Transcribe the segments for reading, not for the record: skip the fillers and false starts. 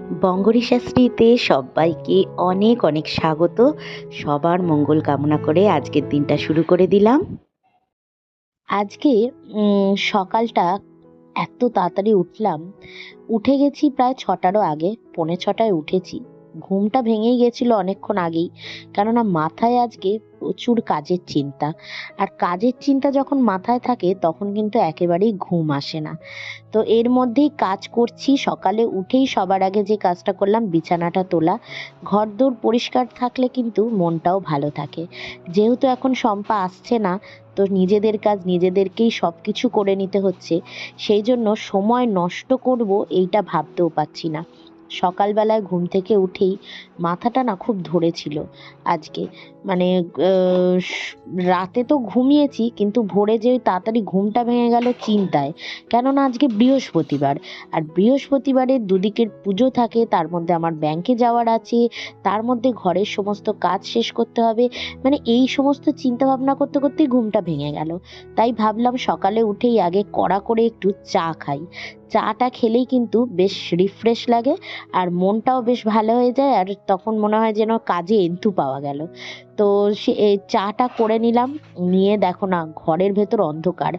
বঙ্গরী শাস্ত্রীতে সবাইকে অনেক অনেক স্বাগত। সবার মঙ্গল কামনা করে আজকের দিনটা শুরু করে দিলাম। আজকে সকালটা এত তাড়াতাড়ি উঠলাম, উঠে গেছি প্রায় 6টারও আগে, 6:45 উঠেছি। ঘুমটা ভেঙেই গেছিল অনেকক্ষণ আগেই, কেননা মাথায় আজকে প্রচুর কাজের চিন্তা। আর কাজের চিন্তা যখন মাথায় থাকে তখন কিন্তু একেবারেই ঘুম আসে না। তো এর মধ্যেই কাজ করছি। সকালে উঠেই সবার আগে যে কাজটা করলাম বিছানাটা তোলা। ঘরদোর পরিষ্কার থাকলে কিন্তু মনটাও ভালো থাকে। যেহেতু এখন শম্পা আসছে না, তো নিজেদের কাজ নিজেদেরকেই সব কিছু করে নিতে হচ্ছে। সেই জন্য সময় নষ্ট করব এইটা ভাবতেও পারছি না। সকালবেলায় ঘুম থেকে উঠেই মাথাটা না খুব ধরেছিল আজকে। মানে রাতে তো ঘুমিয়েছি, কিন্তু ভোরে যে ওই তাড়াতাড়ি ঘুমটা ভেঙে গেল চিন্তায়। কেননা আজকে বৃহস্পতিবার, আর বৃহস্পতিবারে দুদিকের পুজো থাকে, তার মধ্যে আমার ব্যাংকে যাওয়ার আছে, তার মধ্যে ঘরের সমস্ত কাজ শেষ করতে হবে। মানে এই সমস্ত চিন্তা ভাবনা করতে করতেই ঘুমটা ভেঙে গেল। তাই ভাবলাম সকালে উঠেই আগে কড়া করে একটু চা খাই। চাটা খেলেই কিন্তু বেশ রিফ্রেশ লাগে, আর মনটাও বেশ ভালো হয়ে যায়, আর তখন মনে হয় যেন কাজে এন্থু পাওয়া গেল। তো সে চাটা করে নিলাম। নিয়ে দেখো না, ঘরের ভেতর অন্ধকার।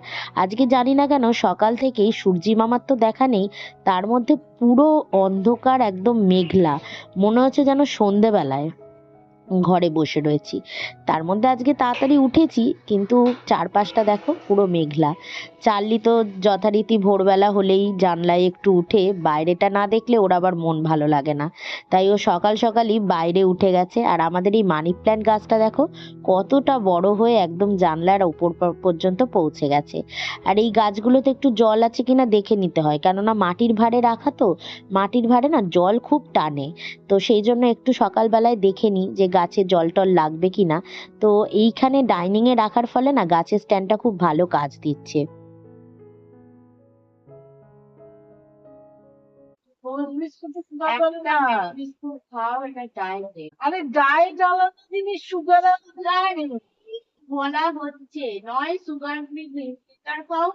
আজকে জানি না কেন সকাল থেকেই সূর্যি মামার তো দেখা নেই, তার মধ্যে পুরো অন্ধকার, একদম মেঘলা। মনে হচ্ছে যেন সন্ধেবেলায় ঘরে বসে রয়েছি। তার মধ্যে আজকে তাড়াতাড়ি উঠেছি, কিন্তু চারপাশটা দেখো পুরো মেঘলা। চার্লি তো যথারীতি ভোরবেলা হলেই জানলায় একটু উঠে, বাইরেটা না দেখলে ওর আবার মন ভালো লাগে না। তাই ও সকাল সকালই বাইরে উঠে গেছে। আর আমাদের এই মানি প্ল্যান্ট গাছটা দেখো কতটা বড় হয়ে একদম জানলার উপর পর্যন্ত পৌঁছে গেছে। আর এই গাছগুলোতে একটু জল আছে কিনা দেখে নিতে হয়, কেননা মাটির ভাঁড়ে রাখা তো, মাটির ভাঁড়ে না জল খুব টানে। তো সেই জন্য একটু সকালবেলায় দেখে নিই যে গাছে জল টল লাগবে কিনা। তো এইখানে ডাইনিং এ রাখার ফলে না গাছের স্ট্যান্ডটা খুব ভালো কাজ দিচ্ছে। বিস্কুট খাও, এটা ডায়েট। আরে ডায়েট আলাদা জিনিস, সুগার আলাদা জিনিস। বলা হচ্ছে নয় সুগার ফ্রি বিস্কুট খাও,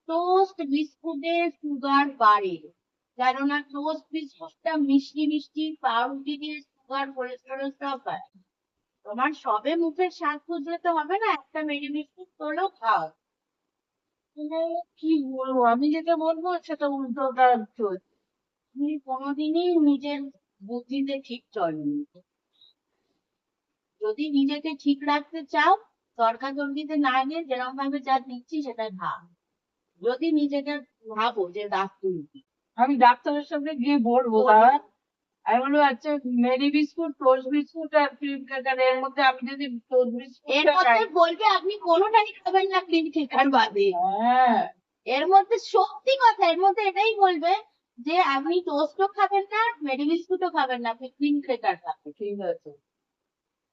টোস্ট বিস্কুটে সুগার বাড়ে। কেননা টোস্ট বিস্কুটটা মিষ্টি মিষ্টি, পাউরুটি দিয়ে সুগার কোলেস্টেরল সব বাড়ে। তোমার সবে মুখের স্বাদ খুঁজলে তো হবে না, একটা মেরি বিস্কুট তোলো খাও। কিন্তু কি বলবো, আমি যেটা বলবো সেটা উল্টোটা চলছে। তুমি কোনোদিনই নিজের বুদ্ধিতে ঠিক চলনি। যদি নিজেকে ঠিক রাখতে চাও, তর্কাতর্কিতে না গিয়ে যেরকম ভাবে যা দিচ্ছি সেটাই ভাব। যদি নিজেকে ভাবো যে ডাক্তার, আমি ডাক্তারের সামনে গিয়ে বলবো দাদা, আমি বলবো আচ্ছা মেরি বিস্কুট, টোস্ট বিস্কুট আর ক্রিম ক্র্যাকার, এর মধ্যে আমি যদি টোস্ট বিস্কুট এর মধ্যে বলবে আপনি কোনোটাই খাবেন না ক্রিম ক্র্যাকার বাদে। হ্যাঁ, এর মধ্যে সত্যি কথা, এর মধ্যে এটাই বলবে যে আপনি টোস্টও খাবেন না, মেরি বিস্কুটও খাবেন না, আপনি ক্রিম ক্র্যাকার খাবেন। ঠিক আছে,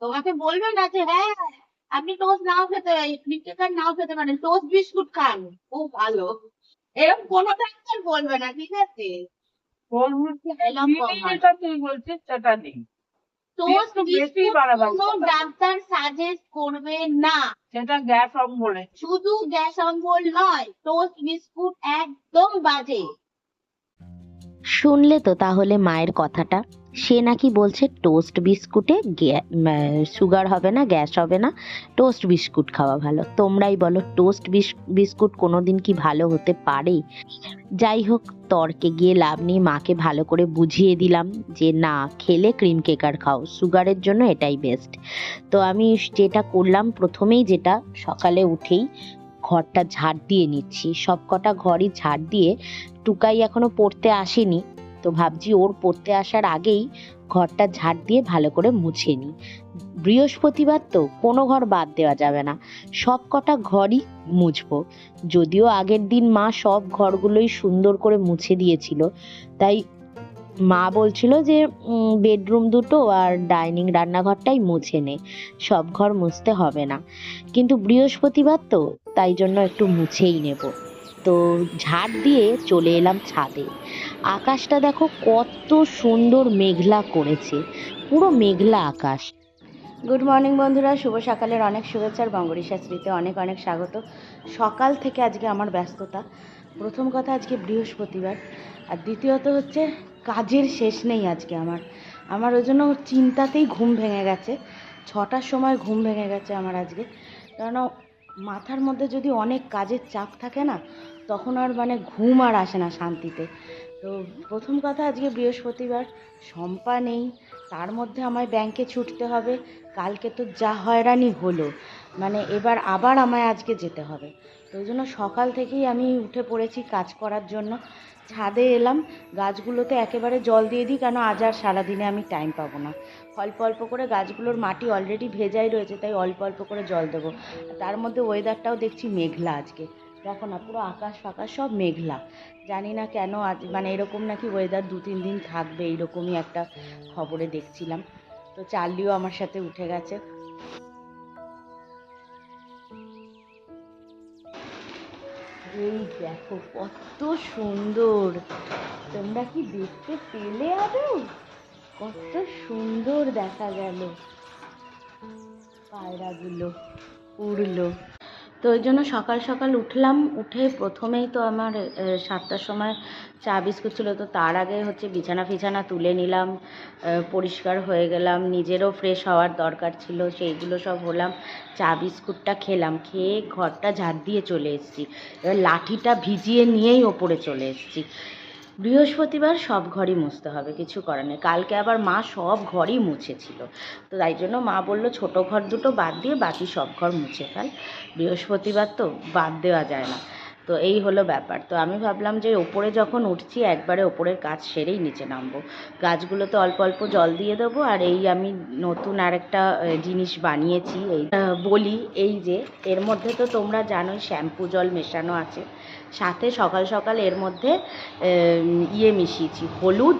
তোমাকে বলবে না যে হ্যাঁ আপনি টোস্ট নাও খেতে, ক্রিম ক্র্যাকার নাও খেতে পারেন, টোস্ট বিস্কুট খান খুব ভালো। এরকম কোনো ডাক্তার বলবে না, ঠিক আছে? যেটা তুই বলছিস সেটা নেই। টোস্ট বিস্কুট কোনো ডাক্তার সাজেস্ট করবে না। সেটা গ্যাস অম্বলে, শুধু গ্যাস অম্বল নয়, টোস্ট বিস্কুট একদম বাজে। শুনলে তো তাহলে মায়ের কথাটা। সে নাকি বলছে টোস্ট বিস্কুটে সুগার হবে না, গ্যাস হবে না, টোস্ট বিস্কুট খাওয়া ভালো। তোমরাই বলো, টোস্ট বিস্কুট কোনোদিন কি ভালো হতে পারে? যাই হোক, তর্কে গিয়ে লাভ নেই। মাকে ভালো করে বুঝিয়ে দিলাম যে না, খেলে ক্রিম কেকার খাও, সুগারের জন্য এটাই বেস্ট। তো আমি যেটা করলাম প্রথমেই, যেটা সকালে উঠেই ঘরটা ঝাড় দিয়ে নিচ্ছি। সব কটা ঘরই ঝাড় দিয়ে, টুকাই এখনো পড়তে আসেনি, তো ভাবছি ওর পড়তে আসার আগেই ঘরটা ঝাড় দিয়ে ভালো করে মুছে নিই। বৃহস্পতিবার তো কোনো ঘর বাদ দেওয়া যাবে না, সব কটা ঘরই মুছবো। যদিও আগের দিন মা সব ঘরগুলোই সুন্দর করে মুছে দিয়েছিল, তাই মা বলছিল যে বেডরুম দুটো আর ডাইনিং রান্নাঘরটাই মুছে নে, সব ঘর মুছতে হবে না। কিন্তু বৃহস্পতিবার তো, তাই জন্য একটু মুছেই নেব। তো ঝাড় দিয়ে চলে এলাম ছাদে। আকাশটা দেখো কত সুন্দর মেঘলা করেছে, পুরো মেঘলা আকাশ। গুড মর্নিং বন্ধুরা, শুভ সকালের অনেক শুভেচ্ছা, আর বঙ্গরী শাস্ত্রীতে অনেক অনেক স্বাগত। সকাল থেকে আজকে আমার ব্যস্ততা। প্রথম কথা, আজকে বৃহস্পতিবার, আর দ্বিতীয়ত হচ্ছে কাজের শেষ নেই আজকে আমার ওই জন্য চিন্তাতেই ঘুম ভেঙে গেছে। 6টার সময় ঘুম ভেঙে গেছে আমার আজকে। কেননা মাথার মধ্যে যদি অনেক কাজের চাপ থাকে না, তখন আর মানে ঘুম আর আসে না শান্তিতে। তো প্রথম কথা, আজকে বৃহস্পতিবার, শম্পা নেই, তার মধ্যে আমায় ব্যাংকে ছুটতে হবে। কালকে তো যা হয়রানি হলো, মানে এবার আবার আমায় আজকে যেতে হবে। তো ওই জন্য সকাল থেকেই আমি উঠে পড়েছি কাজ করার জন্য। ছাদে এলাম, গাছগুলোতে একেবারে জল দিয়ে দিই, কেন আজ আর সারাদিনে আমি টাইম পাবো না। অল্প অল্প করে, গাছগুলোর মাটি অলরেডি ভেজাই রয়েছে, তাই অল্প অল্প করে জল দেবো। তার মধ্যে ওয়েদারটাও দেখছি মেঘলা আজকে। দেখো না, পুরো আকাশ ফাকাশ সব মেঘলা। জানি না কেন আজ মানে এরকম নাকি ওয়েদার 2-3 দিন থাকবে, এইরকমই একটা খবরে দেখছিলাম। তো চার্লিও আমার সাথে উঠে গেছে। এই দেখো কত সুন্দর, তোমরা কি দেখতে পেলে আদৌ? কত সুন্দর দেখা গেল পায়রাগুলো উড়লো। তো ওই জন্য সকাল সকাল উঠলাম। উঠে প্রথমেই তো আমার 7টার সময় চা বিস্কুট ছিল, তো তার আগে হচ্ছে বিছানা ফিছানা তুলে নিলাম, পরিষ্কার হয়ে গেলাম, নিজেরও ফ্রেশ হওয়ার দরকার ছিল, সেইগুলো সব হলাম। চা বিস্কুটটা খেলাম, খেয়ে ঘরটা ঝাড় দিয়ে চলে এসেছি। এবার লাঠিটা ভিজিয়ে নিয়েই ওপরে চলে এসেছি। বৃহস্পতিবার সব ঘরই মুছতে হবে, কিছু করার নেই। কালকে আবার মা সব ঘরই মুছেছিল, তো তাই জন্য মা বললো ছোটো ঘর দুটো বাদ দিয়ে বাকি সব ঘর মুছে ফেল, বৃহস্পতিবার তো বাদ দেওয়া যায় না। তো এই হলো ব্যাপার। তো আমি ভাবলাম যে ওপরে যখন উঠছি একবারে ওপরের কাজ সেরেই নিচে নামবো। গাছগুলোতে অল্প অল্প জল দিয়ে দেবো। আর এই আমি নতুন আরেকটা জিনিস বানিয়েছি, এই বলি, এই যে এর মধ্যে তো তোমরা জানোই শ্যাম্পু জল মেশানো আছে, সাথে সকাল সকাল এর মধ্যে মিশিয়েছি হলুদ,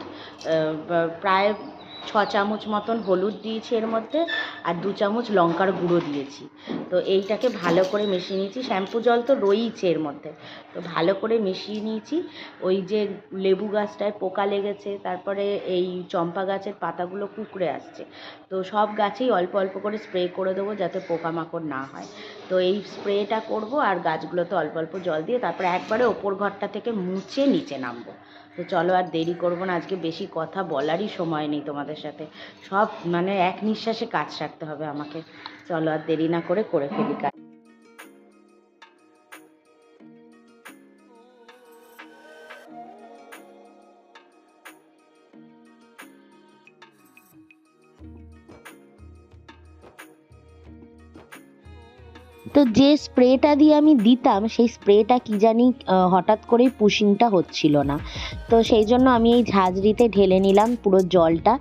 প্রায় 6 চামচ মতন হলুদ দিয়েছি এর মধ্যে, আর 2 চামচ লঙ্কার গুঁড়ো দিয়েছি। তো এইটাকে ভালো করে মিশিয়ে নিয়েছি। শ্যাম্পু জল তো রয়েইছে এর মধ্যে, তো ভালো করে মিশিয়ে নিয়েছি। ওই যে লেবু গাছটায় পোকা লেগেছে, তারপরে এই চম্পা গাছের পাতাগুলো কুঁকড়ে আসছে, তো সব গাছেই অল্প অল্প করে স্প্রে করে দেবো যাতে পোকামাকড় না হয়। তো এই স্প্রেটা করব, আর গাছগুলোতে অল্প অল্প জল দিয়ে তারপরে একবারে ওপর ঘরটা থেকে মুছে নিচে নামবো। তো চলো আর দেরি করবো না, আজকে বেশি কথা বলারই সময় নেই তোমাদের সাথে, সব মানে এক নিঃশ্বাসে কাজ সারতে হবে আমাকে। চলো আর দেরি না করে ফেলি কাজ। তো যে স্প্রেটা দিয়ে আমি দিতাম, সেই স্প্রেটা কি জানি হঠাৎ করেই পুশিংটা হচ্ছিল না। তো সেই জন্য আমি এই ঝাঁঝরিতে ঢেলে নিলাম পুরো জলটা,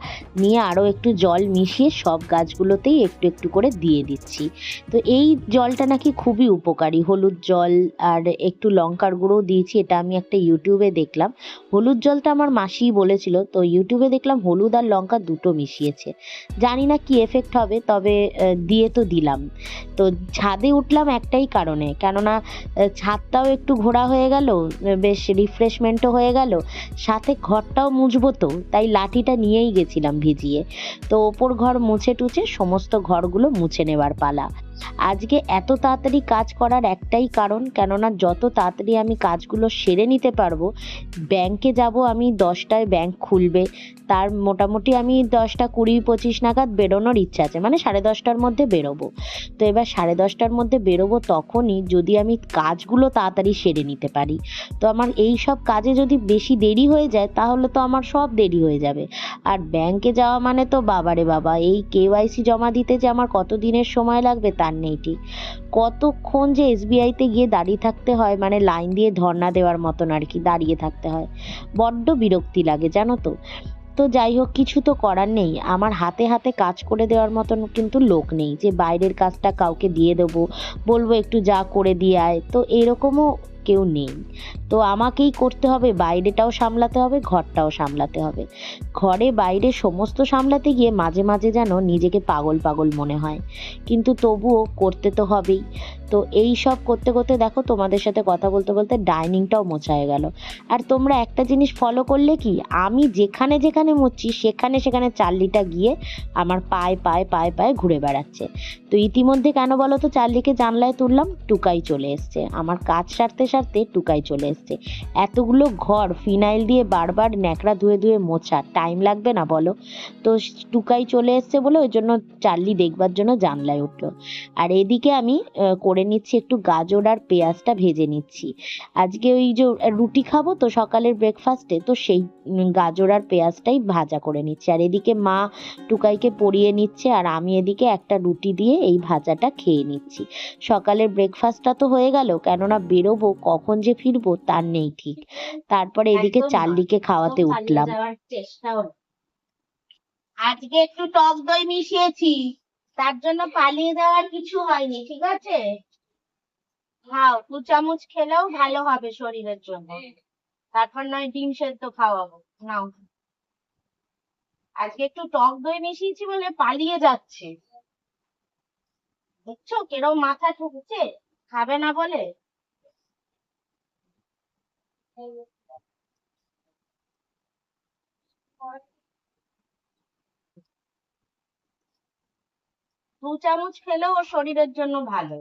নিয়ে আরও একটু জল মিশিয়ে সব গাছগুলোতেই একটু একটু করে দিয়ে দিচ্ছি। তো এই জলটা নাকি খুবই উপকারী, হলুদ জল আর একটু লঙ্কার গুঁড়োও দিয়েছি। এটা আমি একটা ইউটিউবে দেখলাম, হলুদ জলটা আমার মাসিই বলেছিল, তো ইউটিউবে দেখলাম হলুদ আর লঙ্কা দুটো মিশিয়েছে। জানি না কি এফেক্ট হবে, তবে দিয়ে তো দিলাম। তো ছাদে উঠলাম একটাই কারণে, কেননা ছাদটাও একটু ঘোরা হয়ে গেল, বেশ রিফ্রেশমেন্টও হয়ে গেল, সাথে ঘরটাও মুছবো, তো তাই লাঠিটা নিয়েই গেছিলাম ভিজিয়ে। তো ওপর ঘর মুছে টুছে সমস্ত ঘরগুলো মুছে নেবার পালা। আজকে এত তাড়াতাড়ি কাজ করার একটাই কারণ, কেননা যত তাড়াতাড়ি আমি কাজগুলো সেরে নিতে পারবো। ব্যাংকে যাব আমি 10টায়, ব্যাংক খুলবে, তার মোটামুটি আমি 10টা 20-25 নাগাদ বেরোনোর ইচ্ছা আছে, মানে 10:30টার মধ্যে বেরোবো। তো এবার 10:30টার মধ্যে বেরোবো, তখনই যদি আমি কাজগুলো তাড়াতাড়ি সেরে নিতে পারি। তো আমার এই সব কাজে যদি বেশি দেরি হয়ে যায়, তাহলে তো আমার সব দেরি হয়ে যাবে। আর ব্যাংকে যাওয়া মানে তো বাবারে বাবা, এই কেওয়াইসি জমা দিতে যে আমার কত দিনের সময় লাগবে তার নেই ঠিক। কতক্ষণ যে এসবিআইতে গিয়ে দাঁড়িয়ে থাকতে হয়, মানে লাইন দিয়ে ধর্ণা দেওয়ার মতন আর কি দাঁড়িয়ে থাকতে হয়, বড্ড বিরক্তি লাগে জানো তো। তো যাই হোক, কিছু তো করার নেই, আমার হাতে হাতে কাজ করে দেওয়ার মতন কিন্তু লোক নেই যে বাইরের কাজটা কাউকে দিয়ে দেবো, বলবো একটু যা করে দিয়ে আয়, তো এরকমও কেউ নেই। তো আমাকেই করতে হবে, বাইরেটাও সামলাতে হবে, ঘরটাও সামলাতে হবে। ঘরে বাইরে সমস্ত সামলাতে গিয়ে মাঝে মাঝে যেন নিজেকে পাগল পাগল মনে হয়, কিন্তু তবুও করতে তো হবেই। তো এই সব করতে করতে দেখো, তোমাদের সাথে কথা বলতে বলতে ডাইনিংটাও মোছা হয়ে গেল। আর তোমরা একটা জিনিস ফলো করলে কি, আমি যেখানে যেখানে মুছছি সেখানে সেখানে চার্লিটা গিয়ে আমার পায়ে পায়ে পায়ে পায়ে ঘুরে বেড়াচ্ছে। তো ইতিমধ্যে কেন বলো তো চার্লিকে জানলায় তুললাম, টুকাই চলে এসছে। আমার কাজ সারতে সারতে টুকাই চলে এসছে। এতগুলো ঘর ফিনাইল দিয়ে বারবার ন্যাকড়া ধুয়ে ধুয়ে মোছা টাইম লাগবে না বলো? তো টুকাই চলে এসছে বলে ওই জন্য চার্লি দেখবার জন্য জানলায় উঠলো। আর এদিকে আমি করে নিচ্ছি একটু গাজর আর পেঁয়াজটা ভেজে নিচ্ছি। আজকে ওই যে রুটি খাবো তো সকালের ব্রেকফাস্টে, তো সেই গাজর আর পেঁয়াজটাই ভাজা করে নিচ্ছি। আর এদিকে মা টুকাইকে পরিয়ে নিচ্ছে আর আমি এদিকে একটা রুটি দিয়ে এই ভাজাটা খেয়ে নিচ্ছি। সকালের ব্রেকফাস্টটা তো হয়ে গেল, কেননা বেরোবো কখন যে ফিরবো তার নেই ঠিক। তারপরে এদিকে চার্লিকে খাওয়াতে উঠলাম। আজকে একটু টক দই মিশিয়েছি, তার জন্য পালিয়ে যাওয়ার কিছু হয়নি, ঠিক আছে? খাও, 2 চামচ খেলেও ভালো হবে শরীরের জন্য। তারপর নয় ডিম সেদ্ধ খাওয়াবো, নাও। আজকে একটু টক দই মিশিয়েছি বলে পালিয়ে যাচ্ছে, বুঝছো কেরম মাথা ঠুকছে, খাবে না বলে। 2 চামচ খেলেও ওর শরীরের জন্য ভালো।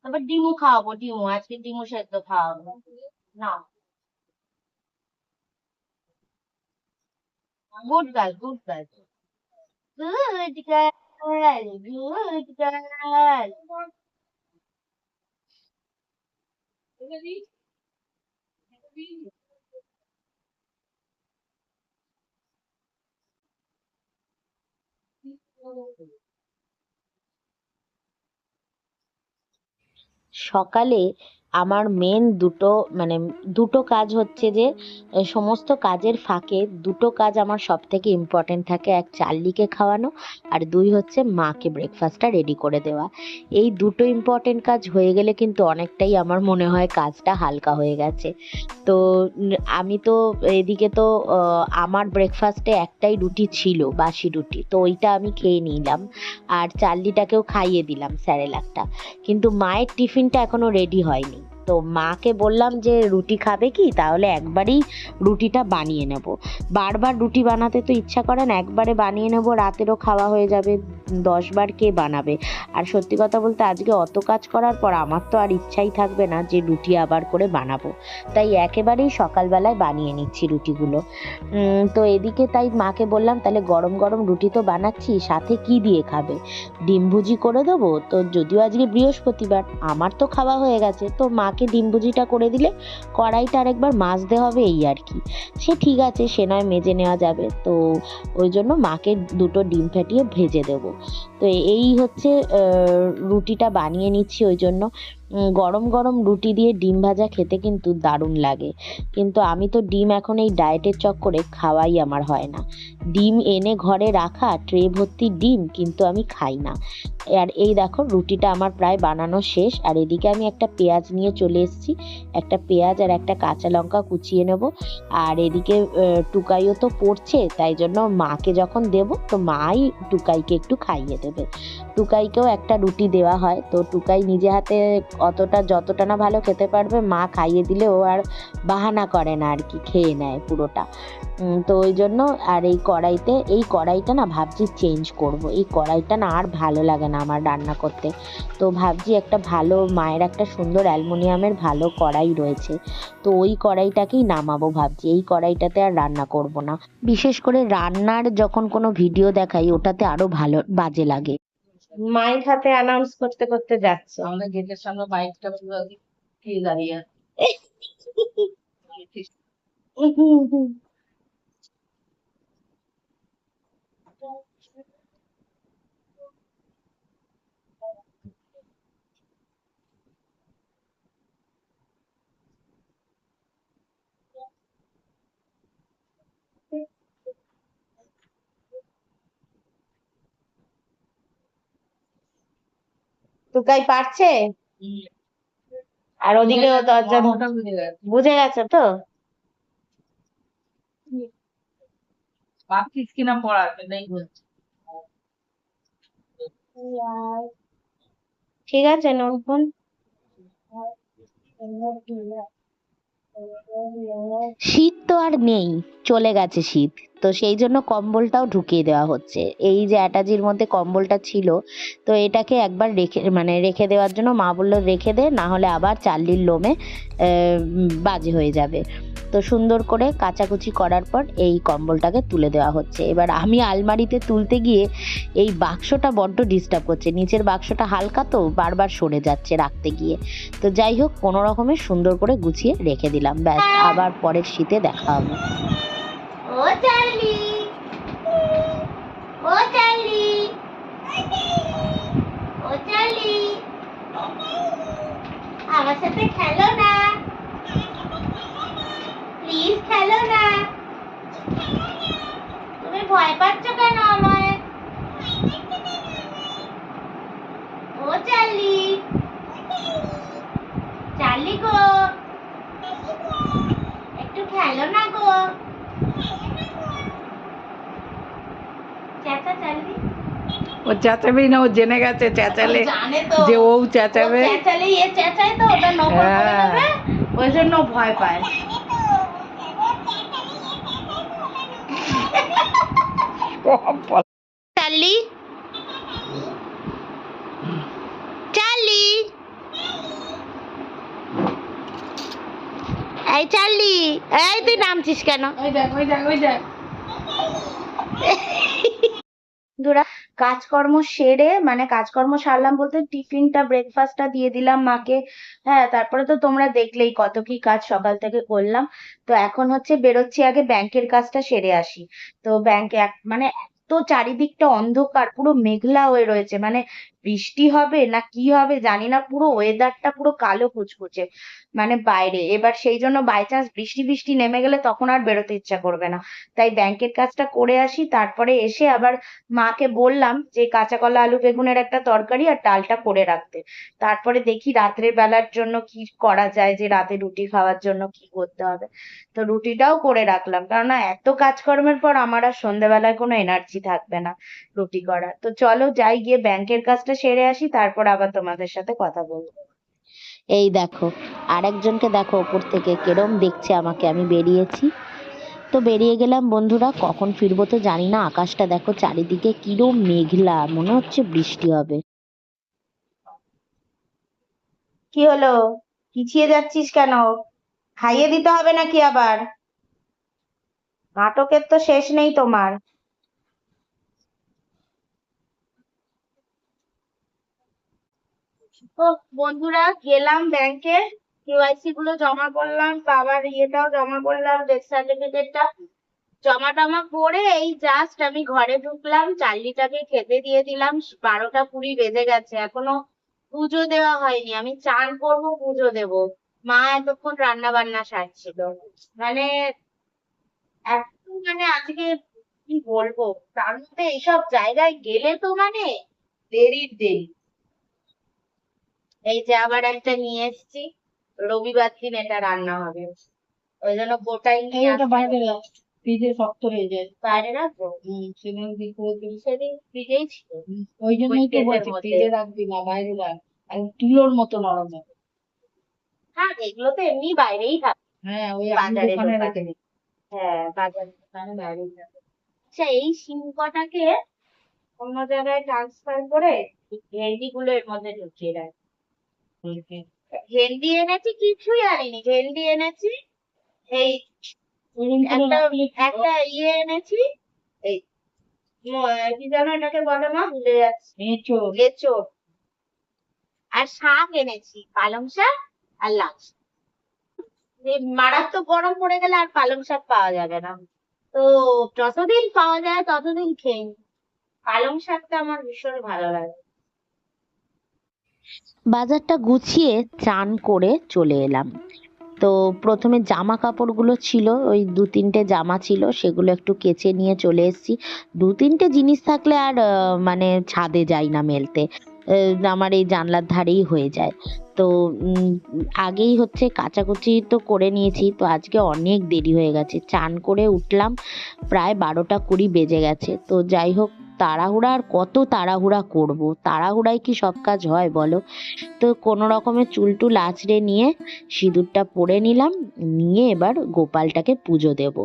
তারপর ডিমও খাওয়াবো, ডিমও আজকে ডিমও সেদ্ধ খাওয়াবো, নাও। Good girl, good girl, good girl, good girl. সকালে আমার মেন দুটো কাজ হচ্ছে যে সমস্ত কাজের ফাঁকে দুটো কাজ আমার সব থেকে ইম্পর্টেন্ট থাকে। এক চার্লিকে খাওয়ানো, আর দুই হচ্ছে মাকে ব্রেকফাস্টটা রেডি করে দেওয়া। এই দুটো ইম্পর্টেন্ট কাজ হয়ে গেলে কিন্তু অনেকটাই আমার মনে হয় কাজটা হালকা হয়ে গেছে। তো আমি তো এদিকে তো আমার ব্রেকফাস্টে একটাই রুটি ছিল, বাসি রুটি, তো ওইটা আমি খেয়ে নিলাম আর চার্লিটাকেও খাইয়ে দিলাম স্যারেলাকটা। কিন্তু মায়ের টিফিনটা এখনো রেডি হয়নি। তো মাকে বললাম যে রুটি খাবে কি, তাহলে একবারেই রুটিটা বানিয়ে নেব। বারবার রুটি বানাতে তো ইচ্ছা করে না, একবারে বানিয়ে নেব, রাতেরও খাওয়া হয়ে যাবে, 10 বার কে বানাবে। আর সত্যি কথা বলতে আজকে অত কাজ করার পর আমার তো আর ইচ্ছাই থাকবে না যে রুটি আবার করে বানাবো, তাই একেবারেই সকালবেলায় বানিয়ে নিচ্ছি রুটিগুলো। তো এদিকে তাই মাকে বললাম তাহলে গরম গরম রুটি তো বানাচ্ছি, সাথে কি দিয়ে খাবে? ডিম ভুজি করে দেবো তো, যদিও আজকে বৃহস্পতিবার, আমার তো খাওয়া হয়ে গেছে, তো মাকে ডিম ভুজিটা করে দিলে কড়াইটা আরেকবার মাজতে হবে এই আর কি। সে ঠিক আছে, সে নয় মেজে নেওয়া যাবে। তো ওই জন্য মাকে দুটো ডিম ফাটিয়ে ভেজে দেবো। তো এই হচ্ছে রুটিটা বানিয়ে নিচ্ছি ওই জন্য। গরম গরম রুটি দিয়ে ডিম ভাজা খেতে কিন্তু দারুণ লাগে, কিন্তু আমি তো ডিম এখন এই ডায়েটের চক্করে খাওয়াই আমার হয় না। ডিম এনে ঘরে রাখা ট্রে ভর্তি ডিম, কিন্তু আমি খাই না। আর এই দেখো রুটিটা আমার প্রায় বানানো শেষ। আর এদিকে আমি একটা পেঁয়াজ নিয়ে চলে এসেছি, একটা পেঁয়াজ আর একটা কাঁচা লঙ্কা কুচিয়ে নেব। আর এদিকে টুকাইও তো পড়ছে, তাই জন্য মাকে যখন দেব তো মাই টুকাইকে একটু খাইয়ে দেবে। টুকাইকেও একটা রুটি দেওয়া হয়, তো টুকাই নিজে হাতে যতটা না ভালো খেতে পারবে, মা খাইয়ে দিলে ও আর বাহানা করে না আর কি, খেয়ে নেয় পুরোটা। তো ওই জন্য। আর এই কড়াইটা না ভাবছি চেঞ্জ করব, এই কড়াইটা না আর ভালো লাগে না আমার রান্না করতে। তো ভাবছি একটা ভালো, মায়ের একটা সুন্দর অ্যালুমিনিয়ামের ভালো কড়াই রয়েছে, তো ওই কড়াইটাকেই নামাবো ভাবছি, এই কড়াইটাতে আর রান্না করব না। বিশেষ করে রান্নার যখন কোনো ভিডিও দেখাই ওটাতে আরো ভালো বাজে লাগে। মায়ের হাতে অ্যানাউন্স করতে করতে যাচ্ছে। আমাদের গেটের সামনে বাইকটা পুরো খেয়ে দাঁড়িয়ে টুকাই পারছে, আর ওদিকে দরজা বুঝে গেছে তো। ভাবছিস কিনা পড়াতে নেই বলছে। ঠিক আছে নতুন। শীত তো আর নেই, চলে গেছে শীত। তো সেই জন্য কম্বলটাও ঢুকিয়ে দেওয়া হচ্ছে। এই যে অ্যাটাচির মধ্যে কম্বলটা ছিল, তো এটাকে একবার রেখে দেওয়ার জন্য মা বললো রেখে দে, না হলে আবার চার্লির লোমে বাজে হয়ে যাবে। তো সুন্দর করে কাচাকুচি করার পর এই কম্বলটাকে তুলে দেওয়া হচ্ছে। এবার আমি আলমারিতে তুলতে গিয়ে এই বাক্সটা বড্ড ডিস্টার্ব করছে, নিচের বাক্সটা হালকা তো বারবার সরে যাচ্ছে রাখতে গিয়ে। তো যাই হোক, কোনো রকমে সুন্দর করে গুছিয়ে রেখে দিলাম, ব্যাস আবার পরের শীতে দেখা হবে। ও চার্লি, ও চার্লি, ও চার্লি, আমার সাথে খেলো না, প্লিজ খেলো না। তুমি ভয় পাচ্ছ কেন আমায়? ও চার্লি, চার্লি গো, একটু খেলো না গো। চেঁচা চার্লি। ও চেঁচাবেই না, ও জেনে গেছে চেঁচালে জানে তো যে ও চেঁচাবে। ও চেঁচালে এ চেঁচায় তো ওটা নকল করে হ্যাঁ। দেবে, ওই জন্য ভয় পায়। চার্লি, চার্লি, এই চার্লি, এই তুই নামছিস কেন? ওই দেখ, ওই দেখ, ওই দেখ। বন্ধুরা, কাজকর্ম সেরে, মানে কাজকর্ম সারলাম বলতে টিফিনটা ব্রেকফাস্টটা দিয়ে দিলাম মাকে। হ্যাঁ, তারপরে তো তোমরা দেখলেই কত কি কাজ সকাল থেকে করলাম। তো এখন হচ্ছে বেরোচ্ছি, আগে ব্যাংকের কাজটা সেরে আসি। তো ব্যাংকে মানে এত চারিদিকটা অন্ধকার, পুরো মেঘলা হয়ে রয়েছে, মানে বৃষ্টি হবে না কি হবে জানি না, পুরো ওয়েদারটা পুরো কালো কুচকুচে মানে বাইরে। এবার সেই জন্য বাই চান্স বৃষ্টি বৃষ্টি নেমে গেলে তখন আর বেরোতে ইচ্ছা করবে না। তাই ব্যাংকের কাজটা করে আসি, তারপরে এসে আবার মাকে বললাম যে কাঁচা কলা আলু বেগুনের একটা তরকারি আর ডালটা করে রাখতে। তারপরে দেখি রাত্রের বেলার জন্য কি করা যায়, যে রাতে রুটি খাওয়ার জন্য কি করতে হবে। তো রুটিটাও করে রাখলাম, কেননা এত কাজকর্মের পর আমার আর সন্ধ্যাবেলায় কোনো এনার্জি থাকবে না রুটি করার। তো চলো যাই, গিয়ে ব্যাংকের কাজটা সেরে আসি, তারপর আবার তোমাদের সাথে কথা বলবো। এই দেখো, আরেকজনকে দেখো ওপর থেকে কিরম দেখছে আমাকে, আমি বেরিয়েছি। তো বেরিয়ে গেলাম বন্ধুরা, কখন ফিরবো তো জানি না। আকাশটা দেখো চারিদিকে কিরম মেঘলা, মনে হচ্ছে বৃষ্টি হবে। কি হলো, পিছিয়ে যাচ্ছিস কেন? খাইয়ে দিতে হবে নাকি আবার? নাটকের তো শেষ নেই তোমার। তো বন্ধুরা, গেলাম ব্যাংকে, কেওয়াইসি গুলো জমা করলাম, বাবার ইয়েটাও জমা করলাম, ডেথ সার্টিফিকেটটা জমা টমা করে এই জাস্ট আমি ঘরে ঢুকলাম। চার্লিটাকে খেতে দিয়ে দিলাম, 12টা 20 বেজে গেছে, এখনো পুজো দেওয়া হয়নি। আমি চান করবো, পুজো দেব। মা এতক্ষণ রান্না বান্না সারছিল। মানে মানে আজকে কি বলবো, তার মধ্যে এইসব জায়গায় গেলে তো মানে দেরির দেরি। এই যে আবার একটা নিয়ে এসেছি, রবিবার দিন এটা রান্না হবে, ওই জন্য গোটাই নিয়ে ওটা আসতে বাইরে হবে। রাখ, ফ্রিজে শক্ত হয়ে যায়। বাইরে রাখবো, সেদিন কি করে দিবি? সেদিন ফ্রিজেই ছিল। ওই জন্যই তো কেসের বলছি মধ্যে। ফ্রিজে রাখবি না, বাইরে রাখ, আর তুলোর মতো নরম হবে। হ্যাঁ, এগুলো তো এমনি বাইরেই থাকে, হ্যাঁ, ওই আমি বাজারে দোকানে দোকানে। রেখে দিই। হ্যাঁ, বাজারে দোকানে বাইরেই থাকে। আচ্ছা, এই শিঙ্কটাকে অন্য জায়গায় ট্রান্সফার করে ভেন্ডি গুলো এর মধ্যে ঢুকিয়ে রাখ। ভেন্ডি এনেছি, কিছুই আনিনি, ভেন্ডি এনেছি, এই ওইরকম করে একটা রাখলে একটা ইয়ে এনেছি, এই কি যেন এটাকে বলে মা, ভুলে যাচ্ছি, এঁচোড়। এঁচোড়। আর শাক এনেছি, পালং শাক আর লাল শাক। এই মারাত্মক গরম পড়ে গেলে আর পালং শাক পাওয়া যাবে না, তো যতদিন পাওয়া যায় ততদিন খেয়ে নিই। পালং শাকটা আমার ভীষণ ভালো লাগে। বাজারটা গুছিয়ে চান করে চলে এলাম। তো প্রথমে জামা কাপড়গুলো ছিল, ওই 2-3টে জামা ছিল, সেগুলো একটু কেচে নিয়ে চলে এসেছি। 2-3টে জিনিস থাকলে আর মানে ছাদে যাই না মেলতে, আমার এই জানলার ধারেই হয়ে যায়। তো আগেই হচ্ছে কাচাকুচি তো করে নিয়েছি, তো আজকে অনেক দেরি হয়ে গেছে, চান করে উঠলাম প্রায় 12টা 20 বেজে গেছে। তো যাই হোক, তাড়াহুড়া, আর কত তাড়াহুড়া করব, তাড়াহুড়ায় কি সব কাজ হয় বলো? তো কোনো রকমের চুল টুল আঁচড়ে নিয়ে সিঁদুরটা পরে নিলাম, নিয়ে এবার গোপালটাকে পুজো দেব।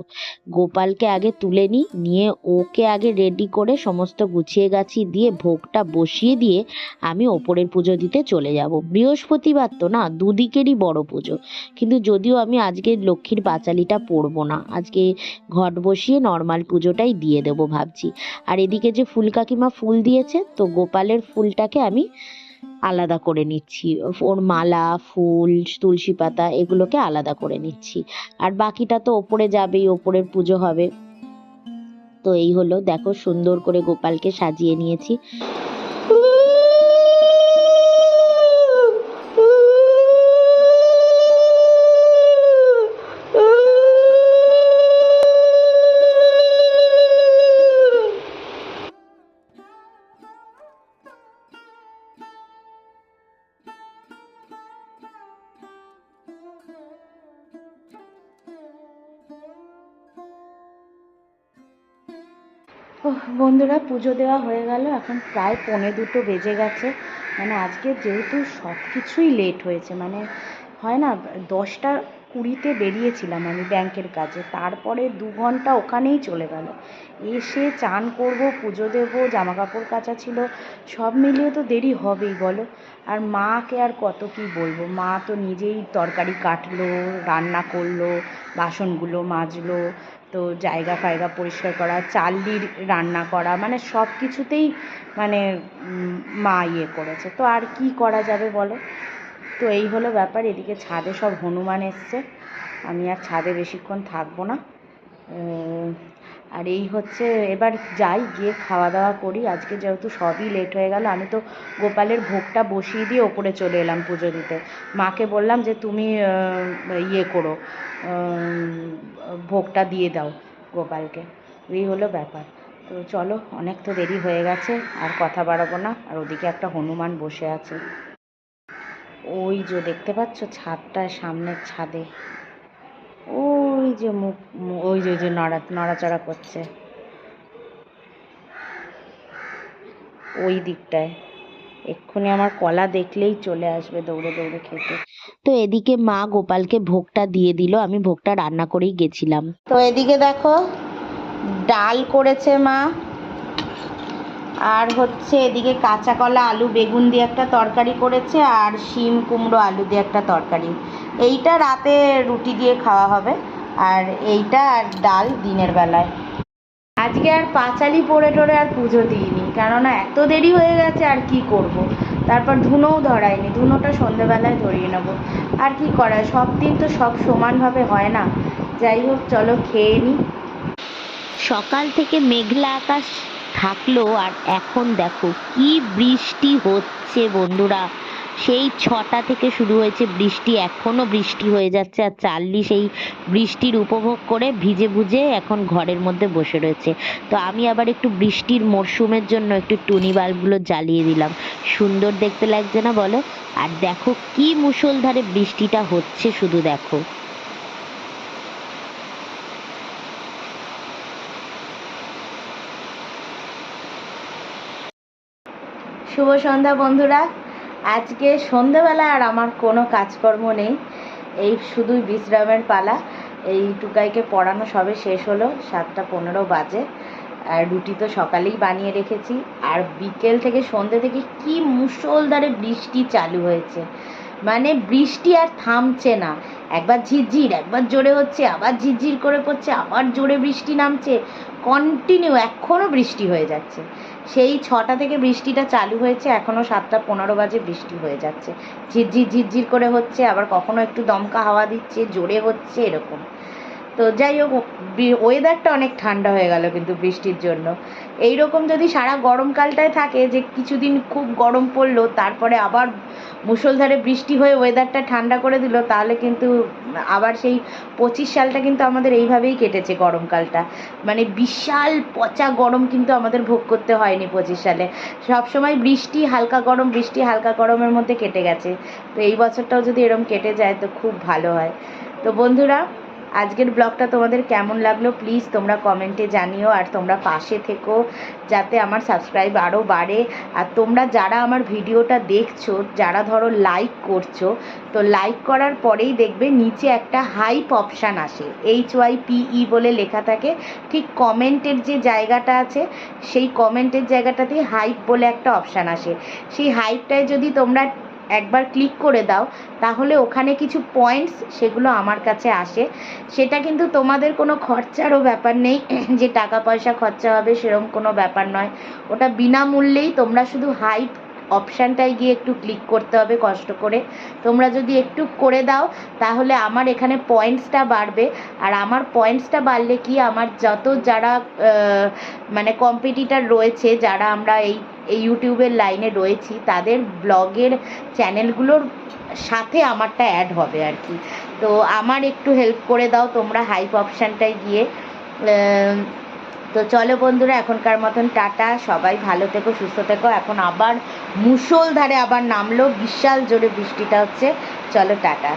গোপালকে আগে তুলে নিয়ে ওকে আগে রেডি করে সমস্ত গুছিয়ে গাছিয়ে দিয়ে ভোগটা বসিয়ে দিয়ে আমি ওপরের পুজো দিতে চলে যাব। বৃহস্পতিবার তো না, দুদিকেরই বড় পুজো। কিন্তু যদিও আমি আজকে লক্ষ্মীর পাঁচালিটা পরবো না, আজকে ঘট বসিয়ে নর্মাল পুজোটাই দিয়ে দেবো ভাবছি। আর এদিকে যে ফুল কাকিমা ফুল দিয়েছে, তো গোপালের ফুলটাকে আমি আলাদা করে নিচ্ছি, ওর মালা ফুল তুলসী পাতা এগুলোকে আলাদা করে নিচ্ছি। আর বাকিটা তো ওপরে যাবেই, ওপরের পুজো হবে। তো এই হলো, দেখো সুন্দর করে গোপালকে সাজিয়ে নিয়েছি। বন্ধুরা, পুজো দেওয়া হয়ে গেল, এখন প্রায় 1:45 বেজে গেছে। মানে আজকে যেহেতু সব কিছুই লেট হয়েছে, মানে হয় না, 10টা 20-তে বেরিয়েছিলাম আমি ব্যাংকের কাজে, তারপরে 2 ঘন্টা ওখানেই চলে গেল। এসে চান করব, পুজো দেব, জামা কাপড় কাচা ছিল, সব মিলিয়ে তো দেরি হবেই বলো। আর মাকে আর কত কি বলবো, মা তো নিজেই তরকারি কাটলো, রান্না করলো, বাসনগুলো মাজলো, তো জায়গা ফায়গা পরিষ্কার করা, চালনির রান্না করা, মানে সব কিছুতেই মানে মা ইয়ে করেছে। তো আর কি করা যাবে বলো? তো এই হলো ব্যাপার। এদিকে ছাদে সব হনুমান এসছে, আমি আর ছাদে বেশিক্ষণ থাকবো না। আর এই হচ্ছে, এবার যাই, গিয়ে খাওয়া দাওয়া করি। আজকে যেহেতু সবই লেট হয়ে গেল, আমি তো গোপালের ভোগটা বসিয়ে দিয়ে ওপরে চলে এলাম পুজো দিতে। মাকে বললাম যে তুমি ইয়ে করো, ভোগটা দিয়ে দাও গোপালকে। এই হলো ব্যাপার। তো চলো, অনেক তো দেরি হয়ে গেছে, আর কথা বাড়াবো না। আর ওদিকে একটা হনুমান বসে আছে, ওই যে দেখতে পাচ্ছ ছাদটায়, সামনের ছাদে, ওই যে মুখ, ওই যে নড়াচড়া করছে ওই দিকটায়। এক্ষুনি আমার কলা দেখলেই চলে আসবে দৌড়ে দৌড়ে খেতে। তো এদিকে মা গোপালকে ভোগটা দিয়ে দিল, আমি ভোগটা রান্না করেই গেছিলাম। তো এদিকে দেখো, ডাল করেছে মা, আর হচ্ছে এদিকে কাঁচা কলা আলু বেগুন দিয়ে একটা তরকারি করেছে, আর শিম কুমড়ো আলু দিয়ে একটা তরকারি। এইটা রাতে রুটি দিয়ে খাওয়া হবে, আর এইটা আর ডাল দিনের বেলায়। আজকে আর পাঁচালি পড়ে টরে আর পুজো দিইনি, কেননা এত দেরি হয়ে গেছে, আর কি করব। তারপর ধুনোও ধরাইনি, ধুনোটা সন্ধেবেলায় ধরিয়ে নেবো। আর কি করা, সব দিন তো সব সমানভাবে হয় না। যাই হোক, চলো খেয়ে নিই। সকাল থেকে মেঘলা আকাশ থাকলো, আর এখন দেখো কি বৃষ্টি হচ্ছে বন্ধুরা। সেই 6টা থেকে শুরু হয়েছে বৃষ্টি, এখনো বৃষ্টি হয়ে যাচ্ছে। আর চার্লি সেই বৃষ্টির উপভোগ করে ভিজে ভুজে এখন ঘরের মধ্যে বসে রয়েছে। তো আমি আবার একটু বৃষ্টির মরশুমের জন্য একটু টুনি বাল্বগুলো জ্বালিয়ে দিলাম, সুন্দর দেখতে লাগছে না বলো? আর দেখো কি মুষলধারে বৃষ্টিটা হচ্ছে, শুধু দেখো। শুভ সন্ধ্যা বন্ধুরা। আজকে সন্ধ্যাবেলা আর আমার কোনো কাজকর্ম নেই, এই শুধুই বিশ্রামের পালা। এই টুকাইকে পড়ানো সবে শেষ হলো, 7টা 15 বাজে। আর রুটি তো সকালেই বানিয়ে রেখেছি। আর বিকেল থেকে সন্ধ্যে থেকে কি মুষলধারে বৃষ্টি চালু হয়েছে, মানে বৃষ্টি আর থামছে না। একবার ঝিরঝির, একবার জোরে হচ্ছে, আবার ঝিরঝির করে পড়ছে, আবার জোরে বৃষ্টি নামছে, কন্টিনিউ এখনও বৃষ্টি হয়ে যাচ্ছে। সেই 6টা থেকে বৃষ্টিটা চালু হয়েছে, এখনও 7টা 15 বাজে বৃষ্টি হয়ে যাচ্ছে। ঝিরঝির ঝিরঝির করে হচ্ছে, আবার কখনো একটু দমকা হাওয়া দিচ্ছে, জোরে হচ্ছে, এরকম। তো যাই হোক, ওয়েদারটা অনেক ঠান্ডা হয়ে গেল কিন্তু বৃষ্টির জন্য। এই রকম যদি সারা গরমকালটায় থাকে, যে কিছুদিন খুব গরম পড়লো, তারপরে আবার মুষলধারে বৃষ্টি হয়ে ওয়েদারটা ঠান্ডা করে দিল, তাহলে কিন্তু আবার সেই 25 সালটা কিন্তু আমাদের এইভাবেই কেটেছে, গরমকালটা। মানে বিশাল পচা গরম কিন্তু আমাদের ভোগ করতে হয়নি 25 সালে। সবসময় বৃষ্টি হালকা গরম, বৃষ্টি হালকা গরমের মধ্যে কেটে গেছে। তো এই বছরটাও যদি এরম কেটে যায় তো খুব ভালো হয়। তো বন্ধুরা, আজকের ব্লগটা তোমাদের কেমন লাগলো প্লিজ তোমরা কমেন্টে জানিও, আর তোমরা পাশে থেকো যাতে আমার সাবস্ক্রাইব আরও বাড়ে। আর তোমরা যারা আমার ভিডিওটা দেখছো, যারা ধরো লাইক করছো, তো লাইক করার পরেই দেখবে নিচে একটা হাইপ অপশান আসে, HYPE বলে লেখা থাকে। ঠিক কমেন্টের যে জায়গাটা আছে সেই কমেন্টের জায়গাটাতেই হাইপ বলে একটা অপশান আসে। সেই হাইপটায় যদি তোমরা একবার ক্লিক করে দাও তাহলে ওখানে কিছু পয়েন্টস সেগুলো আমার কাছে আসে। সেটা কিন্তু তোমাদের কোনো খরচারও ব্যাপার নেই, যে টাকা পয়সা খরচা হবে সেরকম কোনো ব্যাপার নয়। ওটা বিনামূল্যেই, তোমরা শুধু হাইপ অপশানটায় গিয়ে একটু ক্লিক করতে হবে কষ্ট করে। তোমরা যদি একটু করে দাও তাহলে আমার এখানে পয়েন্টসটা বাড়বে। আর আমার পয়েন্টসটা বাড়লে কি, আমার যত যারা মানে কম্পিটিটার রয়েছে, যারা আমরা এই ইউটিউবের লাইনে রয়েছি, তাদের ব্লগের চ্যানেলগুলোর সাথে আমারটা অ্যাড হবে আর কি। তো আমার একটু হেল্প করে দাও তোমরা হাইপ অপশানটায় গিয়ে। তো চলো বন্ধুরা, এখনকার মতন টাটা, সবাই ভালো থেকো, সুস্থ থেকো। এখন আবার মুষলধারে আবার নামলো, বিশাল জোরে বৃষ্টিটা হচ্ছে। চলো টাটা।